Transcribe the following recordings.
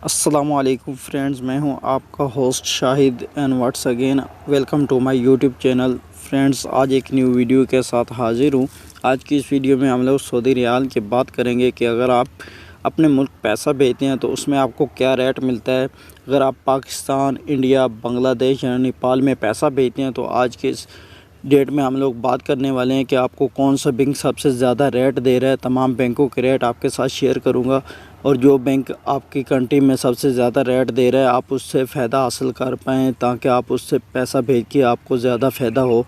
अस्सलामुअलैकुम फ्रेंड्स, मैं हूं आपका host Shahid and what's again welcome to my YouTube channel. Friends, आज एक न्यू वीडियो के साथ हाजिर हूं। आज की इस वीडियो में हम लोग सऊदी रियाल की बात करेंगे कि अगर आप अपने मुल्क पैसा भेजते हैं तो उसमें आपको क्या रेट मिलता है। अगर आप पाकिस्तान, इंडिया, बांग्लादेश या नेपाल में पैसा भेजते हैं तो आज के इस डेट में हम लोग बात करने वाले हैं कि आपको कौन सा बैंक सबसे ज़्यादा रेट दे रहा है। तमाम बैंकों के रेट आपके साथ शेयर करूंगा और जो बैंक आपकी कंट्री में सबसे ज़्यादा रेट दे रहा है आप उससे फ़ायदा हासिल कर पाएँ, ताकि आप उससे पैसा भेज के आपको ज़्यादा फ़ायदा हो।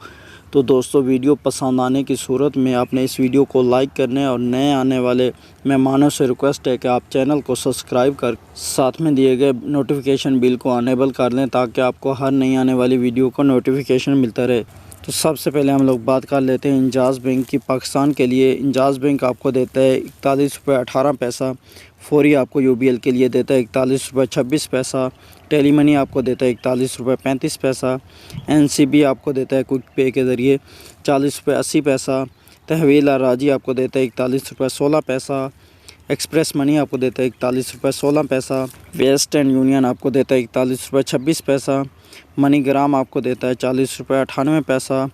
तो दोस्तों, वीडियो पसंद आने की सूरत में आपने इस वीडियो को लाइक करने और नए आने वाले मेहमानों से रिक्वेस्ट है कि आप चैनल को सब्सक्राइब कर साथ में दिए गए नोटिफिकेशन बिल को अनेबल कर लें, ताकि आपको हर नई आने वाली वीडियो का नोटिफिकेशन मिलता रहे। तो सबसे पहले हम लोग बात कर लेते हैं इंजाज़ बैंक की। पाकिस्तान के लिए इंजाज़ बैंक आपको देता है 41 रुपये 18 पैसा। फौरी आपको यूबीएल के लिए देता है 41 रुपये 26 पैसा। टेली मनी आपको देता है 41 रुपये 35 पैसा। एनसीबी आपको देता है क्विक पे के ज़रिए 40 रुपये 80 पैसा। तहवील राजी आपको देता है 41 रुपये 16 पैसा। एक्सप्रेस मनी आपको देता है 41 रुपये 16 पैसा। वेस्टर्न यूनियन आपको देता है 41 रुपये 26 पैसा। मनीग्राम आपको देता है 40 रुपये 98 पैसा।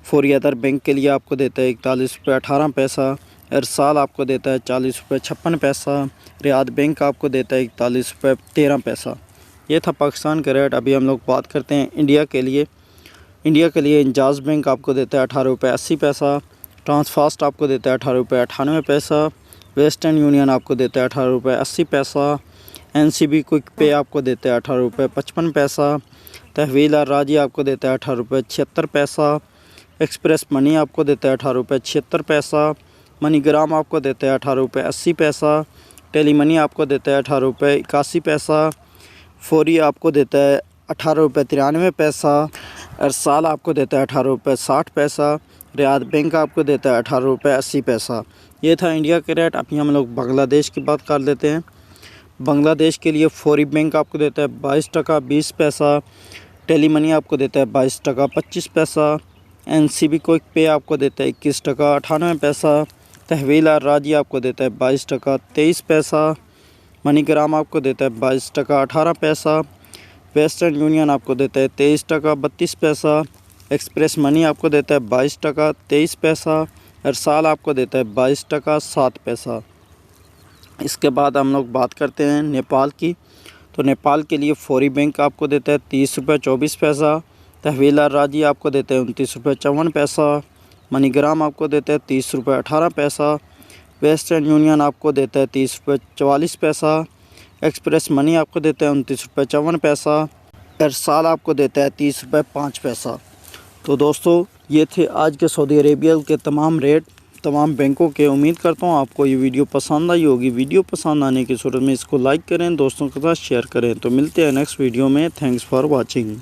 फौरी अदर बैंक के लिए आपको देता है 41 रुपये 18 पैसा। इरसाल आपको देता है 40 रुपये 56 पैसा। रियाद बैंक आपको देता है 41 रुपये 13 पैसा। ये था पाकिस्तान का रेट। अभी हम लोग बात करते हैं इंडिया के लिए। इंडिया के लिए इंजाज़ बैंक आपको देता है 18 रुपये 80 पैसा। ट्रांसफास्ट आपको देता है 18 रुपये 98 पैसा। वेस्टर्न यूनियन आपको देता है 18 रुपये 80 पैसा। एनसीबी क्विक पे आपको देता है 18 रुपये 55 पैसा। तहवील राजी आपको देता है 18 रुपये 76 पैसा। एक्सप्रेस मनी आपको देता है 18 रुपये 76 पैसा। मनीग्राम आपको देता है 18 रुपये 80 पैसा। टेली मनी आपको देता है 18 रुपये 81 पैसा। फौरी आपको देता है 18 रुपये 93 पैसा। इरसाल आपको देता है 18 रुपये 60 पैसा। रियाद बैंक आपको देता है 18 रुपये 80 पैसा। ये था इंडिया के रेट। अभी हम लोग बांग्लादेश की बात कर लेते हैं। बांग्लादेश के लिए फौरी बैंक आपको देता है 22 टका 20 पैसा। टेली मनी आपको देता है 22 टका 25 पैसा। एनसीबी क्विक पे आपको देता है 21 टका 98 पैसा। तहवील राजी आपको देता है 22 टका 23 पैसा। मनीग्राम आपको देता है 22 टका 18 पैसा। वेस्टर्न यूनियन आपको देता है 23 टका 32 पैसा। एक्सप्रेस मनी आपको देता है 22 टका 23 पैसा। इरसाल आपको देता है 22 टका 7 पैसा। इसके बाद हम लोग बात करते हैं नेपाल की। तो नेपाल के लिए फौरी बैंक आपको देता है 30 रुपये 24 पैसा। तहवील राजी आपको देता है 29 रुपये 54 पैसा। मनीग्राम आपको देता है 30 रुपये 18 पैसा। वेस्टर्न यूनियन आपको देता है 30 रुपये 44 पैसा। एक्सप्रेस मनी आपको देता है 29 रुपये 54 पैसा। इरसाल आपको देता है 30 रुपये 5 पैसा। तो दोस्तों, ये थे आज के सऊदी अरेबिया के तमाम रेट तमाम बैंकों के। उम्मीद करता हूँ आपको ये वीडियो पसंद आई होगी। वीडियो पसंद आने की सूरत में इसको लाइक करें, दोस्तों के साथ शेयर करें। तो मिलते हैं नेक्स्ट वीडियो में। Thanks for watching.